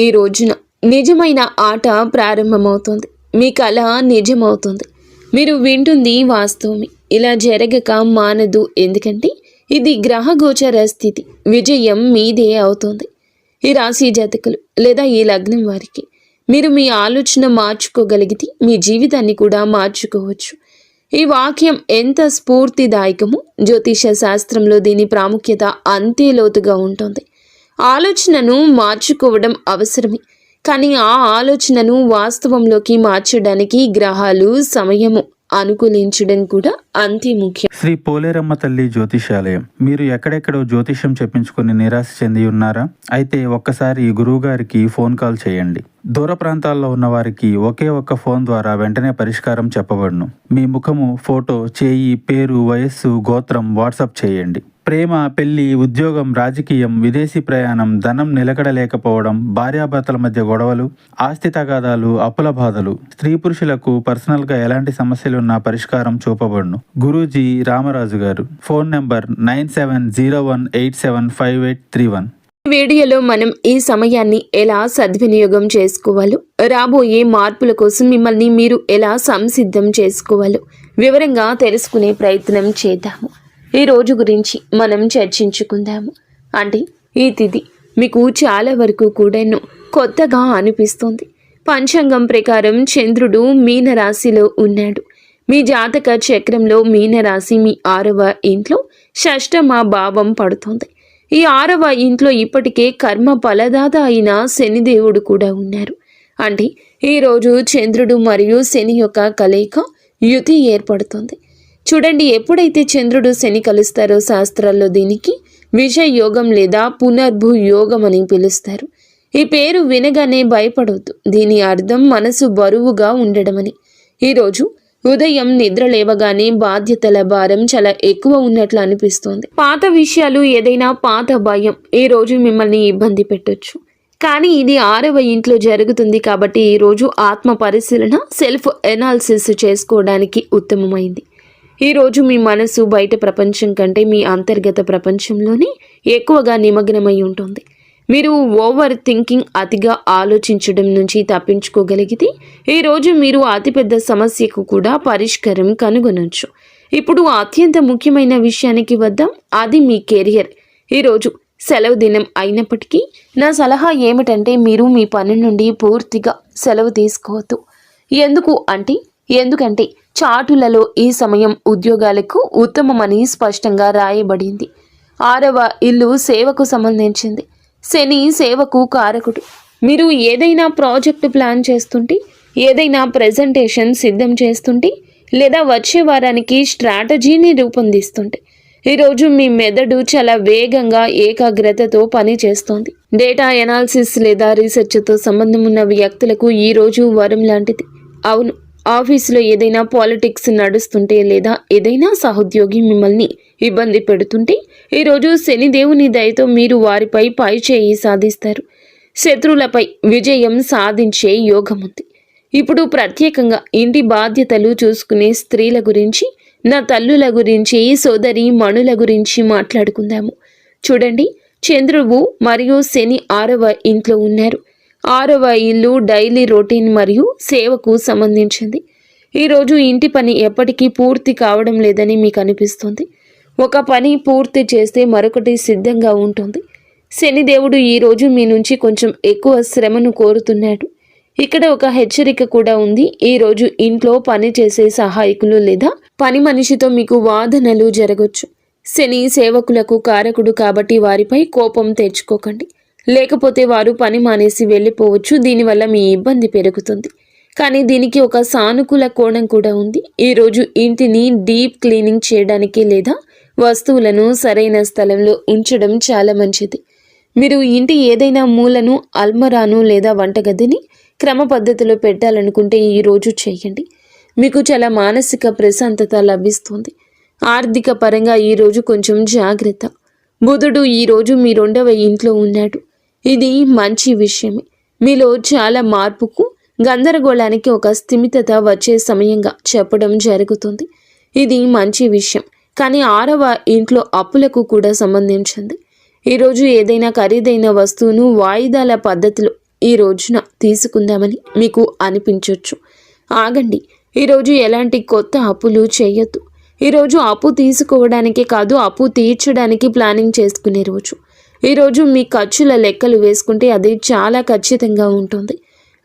ఈ రోజున నిజమైన ఆట ప్రారంభమవుతుంది. మీ కళ నిజమవుతుంది. మీరు వింటుంది వాస్తవమే. ఇలా జరగక మానదు. ఎందుకంటే ఇది గ్రహగోచర స్థితి. విజయం మీదే అవుతుంది. ఈ రాశి జాతకులు లేదా ఈ లగ్నం వారికి మీరు మీ ఆలోచన మార్చుకోగలిగితే మీ జీవితాన్ని కూడా మార్చుకోవచ్చు. ఈ వాక్యం ఎంత స్ఫూర్తిదాయకమో జ్యోతిష శాస్త్రంలో దీని ప్రాముఖ్యత అంతే లోతుగా ఉంటుంది. ఆలోచనను మార్చుకోవడం అవసరమే, కానీ ఆ ఆలోచనను వాస్తవంలోకి మార్చడానికి గ్రహాలు సమయము అనుకూలించడం కూడా అంతే ముఖ్యం. శ్రీ పోలేరమ్మ తల్లి జ్యోతిషాలయం. మీరు ఎక్కడెక్కడో జ్యోతిషం చెప్పించుకుని నిరాశ చెంది ఉన్నారా? అయితే ఒక్కసారి గురువు గారికి ఫోన్ కాల్ చేయండి. దూర ప్రాంతాల్లో ఉన్న వారికి ఒకే ఒక్క ఫోన్ ద్వారా వెంటనే పరిష్కారం చెప్పబడును. మీ ముఖము, ఫోటో, చేయి, పేరు, వయస్సు, గోత్రం వాట్సాప్ చేయండి. ప్రేమ, పెళ్లి, ఉద్యోగం, రాజకీయం, విదేశీ ప్రయాణం, ధనం నిలకడలేకపోవడం, భార్యాభర్తల మధ్య గొడవలు, ఆస్తి తగాదాలు, అప్పుల బాధలు, స్త్రీ పురుషులకు పర్సనల్గా ఎలాంటి సమస్యలున్నా పరిష్కారం చూపబడును. గురూజీ రామరాజు గారు. Phone number 9701875831. వీడియోలో మనం ఈ సమయాన్ని ఎలా సద్వినియోగం చేసుకోవాలో, రాబోయే మార్పుల కోసం మిమ్మల్ని మీరు ఎలా సంసిద్ధం చేసుకోవాలో వివరంగా తెలుసుకునే ప్రయత్నం చేద్దాము. ఈ రోజు గురించి మనం చర్చించుకుందాము. అంటే ఈ తిథి మీకు చాలా వరకు కూడా కొత్తగా అనిపిస్తుంది. పంచాంగం ప్రకారం చంద్రుడు మీనరాశిలో ఉన్నాడు. మీ జాతక చక్రంలో మీనరాశి మీ 6వ ఇంట్లో షష్టమ భావం పడుతుంది. ఈ 6వ ఇంట్లో ఇప్పటికే కర్మ ఫలదాత అయిన శనిదేవుడు కూడా ఉన్నారు. అంటే ఈరోజు చంద్రుడు మరియు శని యొక్క కలయిక యుతి ఏర్పడుతుంది. చూడండి, ఎప్పుడైతే చంద్రుడు శని కలుస్తారో శాస్త్రాల్లో దీనికి విషయ యోగం లేదా పునర్భు యోగం అని పిలుస్తారు. ఈ పేరు వినగానే భయపడవద్దు. దీని అర్థం మనసు బరువుగా ఉండడమని. ఈరోజు ఉదయం నిద్ర లేవగానే బాధ్యతల భారం చాలా ఎక్కువ ఉన్నట్లు అనిపిస్తోంది. పాత విషయాలు, ఏదైనా పాత భయం ఈ రోజు మిమ్మల్ని ఇబ్బంది పెట్టొచ్చు. కానీ ఇది 6వ ఇంట్లో జరుగుతుంది కాబట్టి ఈరోజు ఆత్మ పరిశీలన, సెల్ఫ్ ఎనాలిసిస్ చేసుకోవడానికి ఉత్తమమైంది. ఈరోజు మీ మనసు బయట ప్రపంచం కంటే మీ అంతర్గత ప్రపంచంలోనే ఎక్కువగా నిమగ్నమై ఉంటుంది. మీరు ఓవర్ థింకింగ్, అతిగా ఆలోచించడం నుంచి తప్పించుకోగలిగితే ఈరోజు మీరు అతిపెద్ద సమస్యకు కూడా పరిష్కారం కనుగొనవచ్చు. ఇప్పుడు అత్యంత ముఖ్యమైన విషయానికి వద్దాం. అది మీ కెరియర్. ఈరోజు సెలవు దినం అయినప్పటికీ నా సలహా ఏమిటంటే మీరు మీ పని నుండి పూర్తిగా సెలవు తీసుకోవద్దు. ఎందుకంటే చాటులలో ఈ సమయం ఉద్యోగాలకు ఉత్తమమని స్పష్టంగా రాయబడింది. 6వ ఇల్లు సేవకు సంబంధించింది. శని సేవకు కారకుడు. మీరు ఏదైనా ప్రాజెక్టు ప్లాన్ చేస్తుంటే, ఏదైనా ప్రెజెంటేషన్ సిద్ధం చేస్తుంటే, లేదా వచ్చే వారానికి స్ట్రాటజీని రూపొందిస్తుంటే ఈరోజు మీ మెదడు చాలా వేగంగా ఏకాగ్రతతో పని చేస్తోంది. డేటా ఎనాలిసిస్ లేదా రీసెర్చ్తో సంబంధం ఉన్న వ్యక్తులకు ఈరోజు వరం లాంటిది. అవును, ఆఫీసులో ఏదైనా పాలిటిక్స్ నడుస్తుంటే లేదా ఏదైనా సహోద్యోగి మిమ్మల్ని ఇబ్బంది పెడుతుంటే ఈరోజు శనిదేవుని దయతో మీరు వారిపై పై చేయి సాధిస్తారు. శత్రువులపై విజయం సాధించే యోగం ఉంది. ఇప్పుడు ప్రత్యేకంగా ఇంటి బాధ్యతలు చూసుకునే స్త్రీల గురించి, నా తల్లుల గురించి, సోదరి మణుల గురించి మాట్లాడుకుందాము. చూడండి, చంద్రుడు మరియు శని 6వ ఇంట్లో ఉన్నారు. 6వ ఇల్లు డైలీ రొటీన్ మరియు సేవకు సంబంధించింది. ఈరోజు ఇంటి పని ఎప్పటికీ పూర్తి కావడం లేదని మీకు అనిపిస్తుంది. ఒక పని పూర్తి చేస్తే మరొకటి సిద్ధంగా ఉంటుంది. శనిదేవుడు ఈరోజు మీ నుంచి కొంచెం ఎక్కువ శ్రమను కోరుతున్నాడు. ఇక్కడ ఒక హెచ్చరిక కూడా ఉంది. ఈరోజు ఇంట్లో పని చేసే సహాయకులు లేదా పని మనిషితో మీకు వాదనలు జరగవచ్చు. శని సేవకులకు కారకుడు కాబట్టి వారిపై కోపం తెచ్చుకోకండి. లేకపోతే వారు పని మానేసి వెళ్ళిపోవచ్చు. దీనివల్ల మీ ఇబ్బంది పెరుగుతుంది. కానీ దీనికి ఒక సానుకూల కోణం కూడా ఉంది. ఈరోజు ఇంటిని డీప్ క్లీనింగ్ చేయడానికి లేదా వస్తువులను సరైన స్థలంలో ఉంచడం చాలా మంచిది. మీరు ఇంటి ఏదైనా మూలను, అల్మరాను లేదా వంటగదిని క్రమ పద్ధతిలో పెట్టాలనుకుంటే ఈరోజు చేయండి. మీకు చాలా మానసిక ప్రశాంతత లభిస్తుంది. ఆర్థిక పరంగా ఈరోజు కొంచెం జాగ్రత్త. బుధుడు ఈరోజు మీ 2వ ఇంట్లో ఉన్నాడు. ఇది మంచి విషయమే. మీలో చాలా మార్పుకు, గందరగోళానికి ఒక స్థిమితత వచ్చే సమయంగా చెప్పడం జరుగుతుంది. ఇది మంచి విషయం. కానీ 6వ ఇంట్లో అప్పులకు కూడా సంబంధించింది. ఈరోజు ఏదైనా ఖరీదైన వస్తువును వాయిదాల పద్ధతిలో ఈ రోజున తీసుకుందామని మీకు అనిపించవచ్చు. ఆగండి, ఈరోజు ఎలాంటి కొత్త అప్పులు చేయొద్దు. ఈరోజు అప్పు తీసుకోవడానికే కాదు, అప్పు తీర్చడానికి ప్లానింగ్ చేసుకునే రోజు. ఈరోజు మీ ఖర్చుల లెక్కలు వేసుకుంటే అది చాలా ఖచ్చితంగా ఉంటుంది.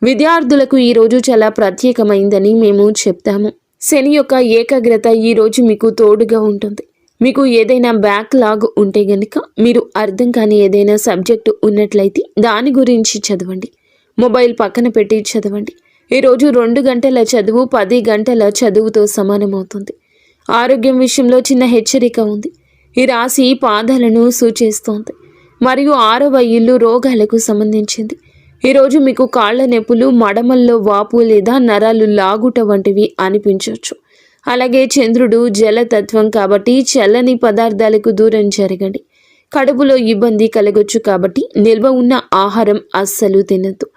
విద్యార్థులకు ఈరోజు చాలా ప్రత్యేకమైందని మేము చెప్తాము. శని యొక్క ఏకాగ్రత ఈరోజు మీకు తోడుగా ఉంటుంది. మీకు ఏదైనా బ్యాక్లాగ్ ఉంటే గనుక, మీరు అర్థం కాని ఏదైనా సబ్జెక్టు ఉన్నట్లయితే దాని గురించి చదవండి. మొబైల్ పక్కన పెట్టి చదవండి. ఈరోజు 2 గంటల చదువు 10 గంటల చదువుతో సమానమవుతుంది. ఆరోగ్యం విషయంలో చిన్న హెచ్చరిక ఉంది. ఈ రాశి పాదాలను సూచిస్తోంది మరియు 6వ ఇల్లు రోగాలకు సంబంధించింది. ఈరోజు మీకు కాళ్ల నొప్పులు, మడమల్లో వాపు లేదా నరాలు లాగుట వంటివి అనిపించవచ్చు. అలాగే చంద్రుడు జలతత్వం కాబట్టి చల్లని పదార్థాలకు దూరం జరగండి. కడుపులో ఇబ్బంది కలగొచ్చు కాబట్టి నిల్వ ఉన్న ఆహారం అస్సలు తినద్దు.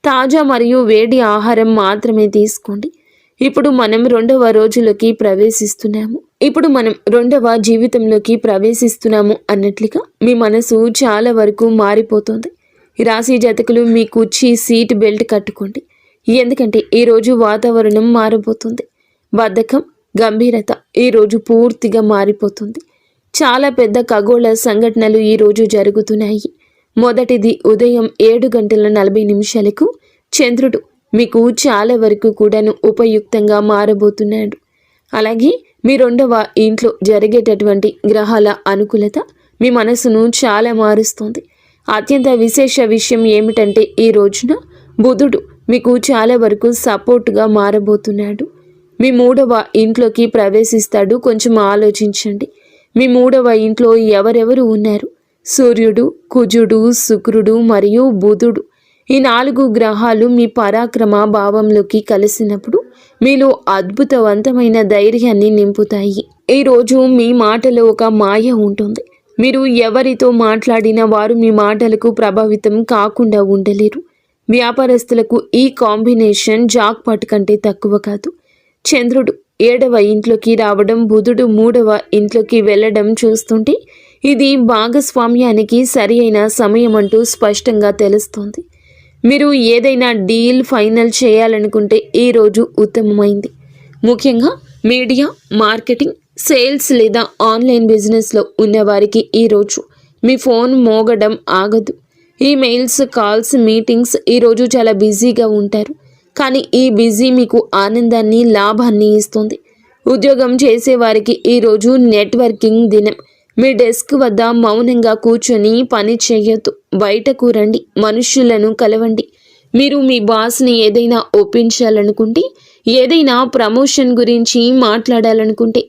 తాజా మరియు వేడి ఆహారం మాత్రమే తీసుకోండి. ఇప్పుడు మనం 2వ రోజులోకి ప్రవేశిస్తున్నాము. జీవితంలోకి ప్రవేశిస్తున్నాము అన్నట్లుగా మీ మనసు చాలా వరకు మారిపోతుంది. ఈ రాశి జాతకులు మీ కుర్చీ సీట్ బెల్ట్ కట్టుకోండి. ఎందుకంటే ఈరోజు వాతావరణం మారబోతుంది. బద్ధకం, గంభీరత ఈరోజు పూర్తిగా మారిపోతుంది. చాలా పెద్ద ఖగోళ సంఘటనలు ఈరోజు జరుగుతున్నాయి. మొదటిది ఉదయం 7:40 చంద్రుడు మీకు చాలా వరకు కూడాను ఉపయుక్తంగా మారబోతున్నాడు. అలాగే మీ 2వ ఇంట్లో జరిగేటటువంటి గ్రహాల అనుకూలత మీ మనసును చాలా మారుస్తుంది. అత్యంత విశేష విషయం ఏమిటంటే ఈ రోజున బుధుడు మీకు చాలా వరకు సపోర్ట్గా మారబోతున్నాడు. మీ 3వ ఇంట్లోకి ప్రవేశిస్తాడు. కొంచెం ఆలోచించండి. మీ 3వ ఇంట్లో ఎవరెవరు ఉన్నారు? సూర్యుడు, కుజుడు, శుక్రుడు మరియు బుధుడు. ఈ 4 గ్రహాలు మీ పరాక్రమ భావంలోకి కలిసినప్పుడు మీలో అద్భుతవంతమైన ధైర్యాన్ని నింపుతాయి. ఈరోజు మీ మాటలో ఒక మాయ ఉంటుంది. మీరు ఎవరితో మాట్లాడినా వారు మీ మాటలకు ప్రభావితం కాకుండా ఉండలేరు. వ్యాపారస్తులకు ఈ కాంబినేషన్ జాక్పాట్ కంటే తక్కువ కాదు. చంద్రుడు 7వ ఇంట్లోకి రావడం, బుధుడు 3వ ఇంట్లోకి వెళ్ళడం చూస్తుంటే ఇది భాగస్వామ్యానికి సరి అయిన సమయం అంటూ స్పష్టంగా తెలుస్తోంది. మీరు ఏదైనా డీల్ ఫైనల్ చేయాలనుకుంటే ఈరోజు ఉత్తమమైంది. ముఖ్యంగా మీడియా, మార్కెటింగ్, సేల్స్ లేదా ఆన్లైన్ బిజినెస్లో ఉన్నవారికి ఈరోజు మీ ఫోన్ మోగడం ఆగదు. ఈమెయిల్స్, కాల్స్, మీటింగ్స్ ఈరోజు చాలా బిజీగా ఉంటారు. కానీ ఈ బిజీ మీకు ఆనందాన్ని, లాభాన్ని ఇస్తుంది. ఉద్యోగం చేసేవారికి ఈరోజు నెట్వర్కింగ్ దినం. మీ డెస్క్ వద్ద మౌనంగా కూర్చొని పని చేయొద్దు. బయటకు రండి, మనుషులను కలవండి. మీరు మీ బాస్ని ఏదైనా ఒప్పించాలనుకుంటే, ఏదైనా ప్రమోషన్ గురించి మాట్లాడాలనుకుంటే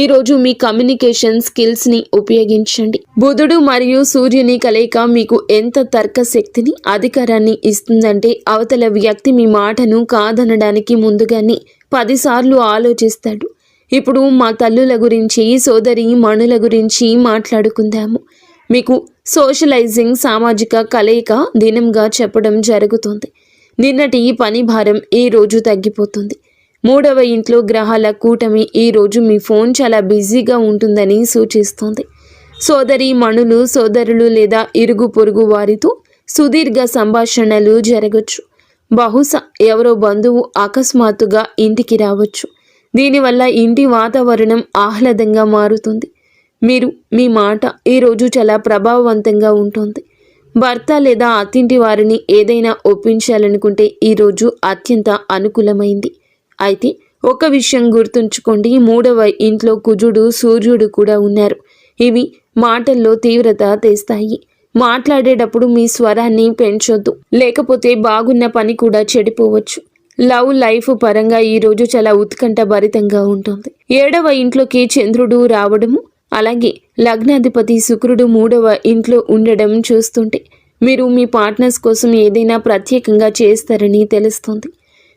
ఈరోజు మీ కమ్యూనికేషన్ స్కిల్స్ని ఉపయోగించండి. బుధుడు మరియు సూర్యుని కలయిక మీకు ఎంత తర్క శక్తిని, అధికారాన్ని ఇస్తుందంటే అవతల వ్యక్తి మీ మాటను కాదనడానికి ముందుగానే 10 సార్లు ఆలోచిస్తాడు. ఇప్పుడు మా తల్లుల గురించి, సోదరి మణుల గురించి మాట్లాడుకుందాము. మీకు సోషలైజింగ్, సామాజిక కలయిక దినంగా చెప్పడం జరుగుతుంది. నిన్నటి పని భారం ఈ రోజు తగ్గిపోతుంది. 3వ ఇంట్లో గ్రహాల కూటమి ఈ రోజు మీ ఫోన్ చాలా బిజీగా ఉంటుందని సూచిస్తుంది. సోదరి మణులు, సోదరులు లేదా ఇరుగు పొరుగు వారితో సుదీర్ఘ సంభాషణలు జరగచ్చు. బహుశా ఎవరో బంధువు అకస్మాత్తుగా ఇంటికి రావచ్చు. దీనివల్ల ఇంటి వాతావరణం ఆహ్లాదంగా మారుతుంది. మీరు మీ మాట ఈరోజు చాలా ప్రభావవంతంగా ఉంటుంది. భర్త లేదా అత్తింటి వారిని ఏదైనా ఒప్పించాలనుకుంటే ఈరోజు అత్యంత అనుకూలమైంది. అయితే ఒక విషయం గుర్తుంచుకోండి, 3వ ఇంట్లో కుజుడు, సూర్యుడు కూడా ఉన్నారు. ఇవి మాటల్లో తీవ్రత తెస్తాయి. మాట్లాడేటప్పుడు మీ స్వరాన్ని పెంచొద్దు, లేకపోతే బాగున్న పని కూడా చెడిపోవచ్చు. లవ్ లైఫ్ పరంగా ఈరోజు చాలా ఉత్కంఠ భరితంగా ఉంటుంది. 7వ ఇంట్లోకి చంద్రుడు రావడము, అలాగే లగ్నాధిపతి శుక్రుడు 3వ ఇంట్లో ఉండడం చూస్తుంటే మీరు మీ పార్ట్నర్స్ కోసం ఏదైనా ప్రత్యేకంగా చేస్తారని తెలుస్తుంది.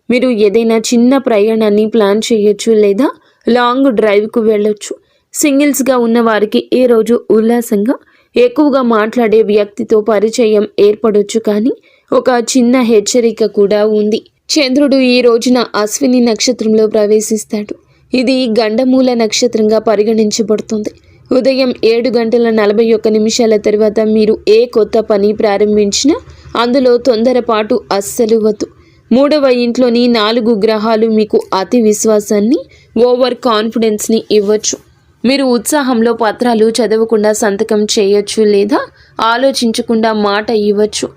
మీరు ఏదైనా చిన్న ప్రయాణాన్ని ప్లాన్ చేయొచ్చు లేదా లాంగ్ డ్రైవ్కు వెళ్ళొచ్చు. సింగిల్స్గా ఉన్న వారికి ఈ రోజు ఉల్లాసంగా ఎక్కువగా మాట్లాడే వ్యక్తితో పరిచయం ఏర్పడొచ్చు. కానీ ఒక చిన్న హెచ్చరిక కూడా ఉంది. చంద్రుడు ఈ రోజున అశ్విని నక్షత్రంలో ప్రవేశిస్తాడు. ఇది గండమూల నక్షత్రంగా పరిగణించబడుతుంది. ఉదయం 7:41 తర్వాత మీరు ఏ కొత్త పని ప్రారంభించినా అందులో తొందరపాటు అస్సలు వద్దు. 3వ ఇంట్లోని 4 గ్రహాలు మీకు అతి విశ్వాసాన్ని, ఓవర్ కాన్ఫిడెన్స్ని ఇవ్వచ్చు. మీరు ఉత్సాహంలో పత్రాలు చదవకుండా సంతకం చేయొచ్చు లేదా ఆలోచించకుండా మాట ఇవ్వచ్చు.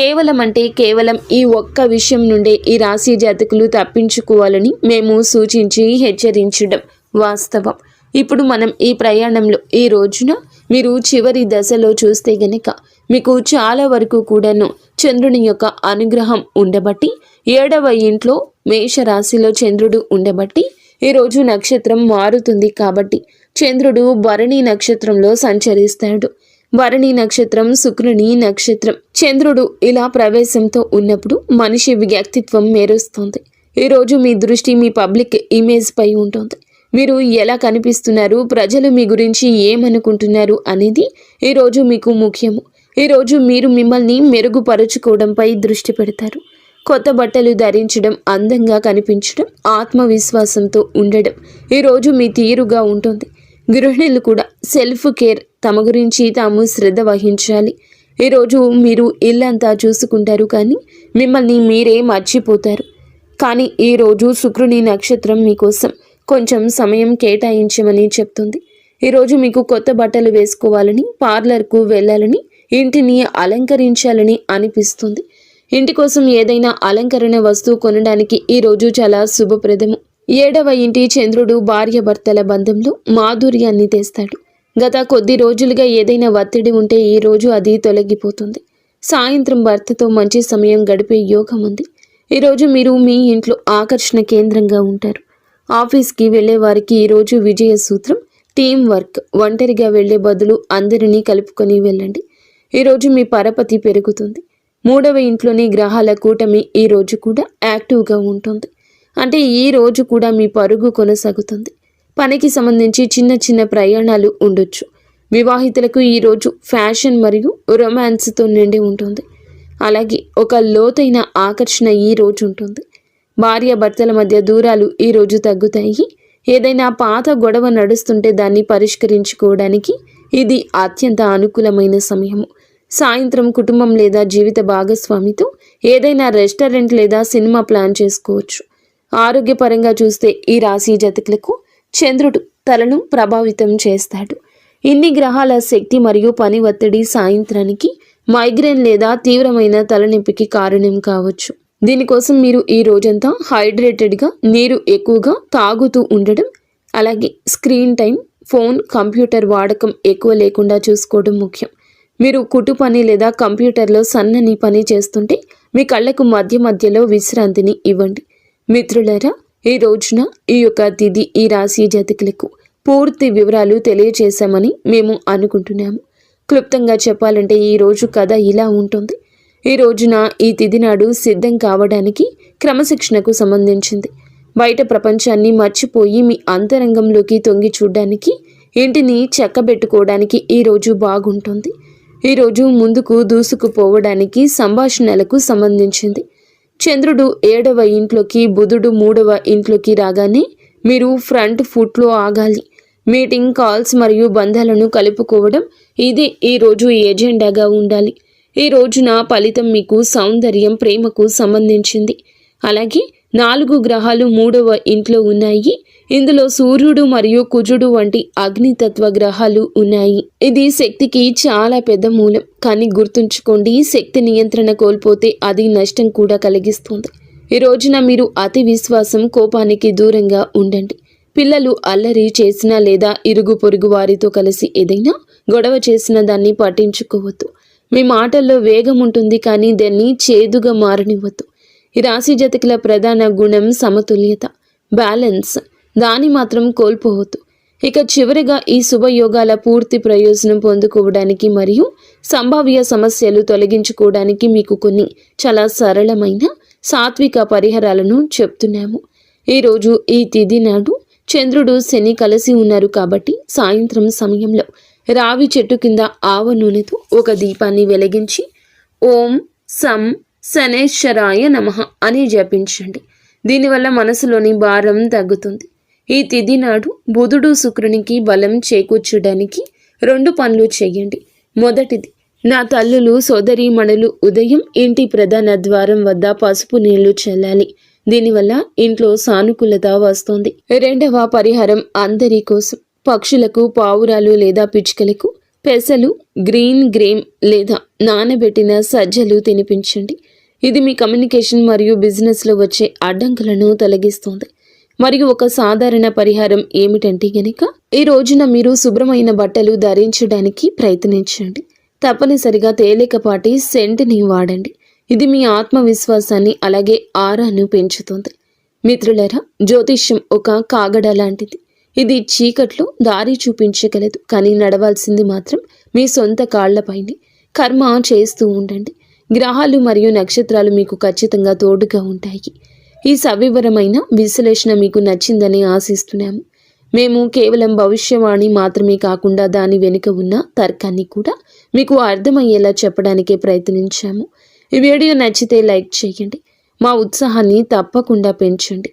కేవలం అంటే కేవలం ఈ ఒక్క విషయం నుండే ఈ రాశి జాతకులు తప్పించుకోవాలని మేము సూచించి హెచ్చరించడం వాస్తవం. ఇప్పుడు మనం ఈ ప్రయాణంలో ఈ రోజున మీరు చివరి దశలో చూస్తే గనక మీకు చాలా వరకు కూడాను చంద్రుని యొక్క అనుగ్రహం ఉండబట్టి 7వ ఇంట్లో మేషరాశిలో చంద్రుడు ఉండబట్టి ఈరోజు నక్షత్రం మారుతుంది కాబట్టి చంద్రుడు భరణి నక్షత్రంలో సంచరిస్తాడు. భరణి నక్షత్రం శుక్రుని నక్షత్రం. చంద్రుడు ఇలా ప్రవేశంతో ఉన్నప్పుడు మనిషి వ్యక్తిత్వం మెరుస్తుంది. ఈరోజు మీ దృష్టి మీ పబ్లిక్ ఇమేజ్ పై ఉంటుంది. మీరు ఎలా కనిపిస్తున్నారు, ప్రజలు మీ గురించి ఏమనుకుంటున్నారు అనేది ఈరోజు మీకు ముఖ్యము. ఈరోజు మీరు మిమ్మల్ని మెరుగుపరుచుకోవడంపై దృష్టి పెడతారు. కొత్త బట్టలు ధరించడం, అందంగా కనిపించడం, ఆత్మవిశ్వాసంతో ఉండడం ఈరోజు మీ తీరుగా ఉంటుంది. గృహిణులు కూడా సెల్ఫ్ కేర్, తమ గురించి తాము శ్రద్ధ వహించాలి. ఈరోజు మీరు ఇల్లంతా చూసుకుంటారు కానీ మిమ్మల్ని మీరే మర్చిపోతారు. కానీ ఈరోజు శుక్రుని నక్షత్రం మీకోసం కొంచెం సమయం కేటాయించమని చెప్తుంది. ఈరోజు మీకు కొత్త బట్టలు వేసుకోవాలని, పార్లర్కు వెళ్ళాలని, ఇంటిని అలంకరించాలని అనిపిస్తుంది. ఇంటి కోసం ఏదైనా అలంకరణ వస్తువు కొనడానికి ఈరోజు చాలా శుభప్రదము. 7వ ఇంటి చంద్రుడు భార్యాభర్తల బంధంలో మాధుర్యాన్ని తెస్తాడు. గత కొద్ది రోజులుగా ఏదైనా ఒత్తిడి ఉంటే ఈరోజు అది తొలగిపోతుంది. సాయంత్రం భర్తతో మంచి సమయం గడిపే యోగం ఉంది. ఈరోజు మీరు మీ ఇంట్లో ఆకర్షణ కేంద్రంగా ఉంటారు. ఆఫీస్కి వెళ్ళే వారికి ఈరోజు విజయ సూత్రం టీం వర్క్. ఒంటరిగా వెళ్లే బదులు అందరినీ కలుపుకొని వెళ్ళండి. ఈరోజు మీ పరపతి పెరుగుతుంది. 3వ ఇంట్లోని గ్రహాల కూటమి ఈ రోజు కూడా యాక్టివ్గా ఉంటుంది. అంటే ఈ రోజు కూడా మీ పరుగు కొనసాగుతుంది. పనికి సంబంధించి చిన్న చిన్న ప్రయాణాలు ఉండొచ్చు. వివాహితులకు ఈరోజు ఫ్యాషన్ మరియు రొమాన్స్తో నిండి ఉంటుంది. అలాగే ఒక లోతైన ఆకర్షణ ఈ రోజు ఉంటుంది. భార్యాభర్తల మధ్య దూరాలు ఈరోజు తగ్గుతాయి. ఏదైనా పాత గొడవ నడుస్తుంటే దాన్ని పరిష్కరించుకోవడానికి ఇది అత్యంత అనుకూలమైన సమయము. సాయంత్రం కుటుంబం లేదా జీవిత భాగస్వామితో ఏదైనా రెస్టారెంట్ లేదా సినిమా ప్లాన్ చేసుకోవచ్చు. ఆరోగ్యపరంగా చూస్తే ఈ రాశి జాతకులకు చంద్రుడు తలను ప్రభావితం చేస్తాడు. ఇన్ని గ్రహాల శక్తి మరియు పని ఒత్తిడి సాయంత్రానికి మైగ్రేన్ లేదా తీవ్రమైన తలనొప్పికి కారణం కావచ్చు. దీనికోసం మీరు ఈ రోజంతా హైడ్రేటెడ్గా, నీరు ఎక్కువగా తాగుతూ ఉండడం, అలాగే స్క్రీన్ టైం, ఫోన్, కంప్యూటర్ వాడకం ఎక్కువ లేకుండా చూసుకోవడం ముఖ్యం. మీరు కుటు పని లేదా కంప్యూటర్లో సన్నని పని చేస్తుంటే మీ కళ్ళకు మధ్య మధ్యలో విశ్రాంతిని ఇవ్వండి. మిత్రులారా, ఈ రోజున ఈ యొక్క తిథి ఈ రాశి జాతకులకు పూర్తి వివరాలు తెలియజేశామని మేము అనుకుంటున్నాము. క్లుప్తంగా చెప్పాలంటే ఈ రోజు కథ ఇలా ఉంటుంది. ఈ రోజున ఈ తిథి నాడు సిద్ధం కావడానికి క్రమశిక్షణకు సంబంధించింది. బయట ప్రపంచాన్ని మర్చిపోయి మీ అంతరంగంలోకి తొంగి చూడడానికి, ఇంటిని చక్కబెట్టుకోవడానికి ఈ రోజు బాగుంటుంది. ఈరోజు ముందుకు దూసుకుపోవడానికి సంభాషణలకు సంబంధించింది. చంద్రుడు 7వ ఇంట్లోకి, బుధుడు 3వ ఇంట్లోకి రాగానే మీరు ఫ్రంట్ ఫుట్లో ఆగాలి. మీటింగ్, కాల్స్ మరియు బంధాలను కలుపుకోవడం ఇది ఈరోజు ఎజెండాగా ఉండాలి. ఈ రోజున ఫలితం మీకు సౌందర్యం, ప్రేమకు సంబంధించింది. అలాగే 4 గ్రహాలు 3వ ఇంట్లో ఉన్నాయి. ఇందులో సూర్యుడు మరియు కుజుడు వంటి అగ్నితత్వ గ్రహాలు ఉన్నాయి. ఇది శక్తికి చాలా పెద్ద మూలం. కానీ గుర్తుంచుకోండి, శక్తి నియంత్రణ కోల్పోతే అది నష్టం కూడా కలిగిస్తుంది. ఈ రోజున మీరు అతి విశ్వాసం, కోపానికి దూరంగా ఉండండి. పిల్లలు అల్లరి చేసినా లేదా ఇరుగు పొరుగు వారితో కలిసి ఏదైనా గొడవ చేసిన దాన్ని పట్టించుకోవద్దు. మీ మాటల్లో వేగం ఉంటుంది కానీ దాన్ని చేదుగా మారనివ్వద్దు. ఈ రాశి జాతకుల ప్రధాన గుణం సమతుల్యత, బ్యాలెన్స్. దాన్ని మాత్రం కోల్పోవద్దు. ఇక చివరిగా ఈ శుభయోగాల పూర్తి ప్రయోజనం పొందుకోవడానికి మరియు సంభావ్య సమస్యలు తొలగించుకోవడానికి మీకు కొన్ని చాలా సరళమైన సాత్విక పరిహారాలను చెప్తున్నాము. ఈరోజు ఈ తిథి నాడు చంద్రుడు, శని కలిసి ఉన్నారు కాబట్టి సాయంత్రం సమయంలో రావి చెట్టు కింద ఆవ నూనెతో ఒక దీపాన్ని వెలిగించి ఓం సం శనేశ్వరాయ నమః అని జపించండి. దీనివల్ల మనసులోని భారం తగ్గుతుంది. ఈ తిథి నాడు బుధుడు, శుక్రునికి బలం చేకూర్చడానికి 2 పనులు చేయండి. మొదటిది, నా తల్లులు సోదరీమణులు ఉదయం ఇంటి ప్రధాన ద్వారం వద్ద పసుపు నీళ్లు చల్లాలి. దీనివల్ల ఇంట్లో సానుకూలత వస్తుంది. రెండవ పరిహారం అందరి కోసం. పక్షులకు పావురాలు లేదా పిచ్చుకలకు పెసలు, గ్రీన్ గ్రేమ్ లేదా నానబెట్టిన సజ్జలు తినిపించండి. ఇది మీ కమ్యూనికేషన్ మరియు బిజినెస్లో వచ్చే అడ్డంకులను తొలగిస్తుంది. మరియు ఒక సాధారణ పరిహారం ఏమిటంటే గనక ఈ రోజున మీరు శుభ్రమైన బట్టలు ధరించడానికి ప్రయత్నించండి. తప్పనిసరిగా తేలికపాటి సెంట్ని వాడండి. ఇది మీ ఆత్మవిశ్వాసాన్ని అలాగే ఆరాను పెంచుతుంది. మిత్రులారా, జ్యోతిష్యం ఒక కాగడ లాంటిది. ఇది చీకట్లో దారి చూపించగలదు, కానీ నడవాల్సింది మాత్రం మీ సొంత కాళ్లపైనే. కర్మ చేస్తూ ఉండండి. గ్రహాలు మరియు నక్షత్రాలు మీకు ఖచ్చితంగా తోడుగా ఉంటాయి. ఈ సవివరమైన విశ్లేషణ మీకు నచ్చిందని ఆశిస్తున్నాము. మేము కేవలం భవిష్యవాణి మాత్రమే కాకుండా దాని వెనుక ఉన్న తర్కాన్ని కూడా మీకు అర్థమయ్యేలా చెప్పడానికే ప్రయత్నించాము. ఈ వీడియో నచ్చితే లైక్ చేయండి. మా ఉత్సాహాన్ని తప్పకుండా పెంచండి.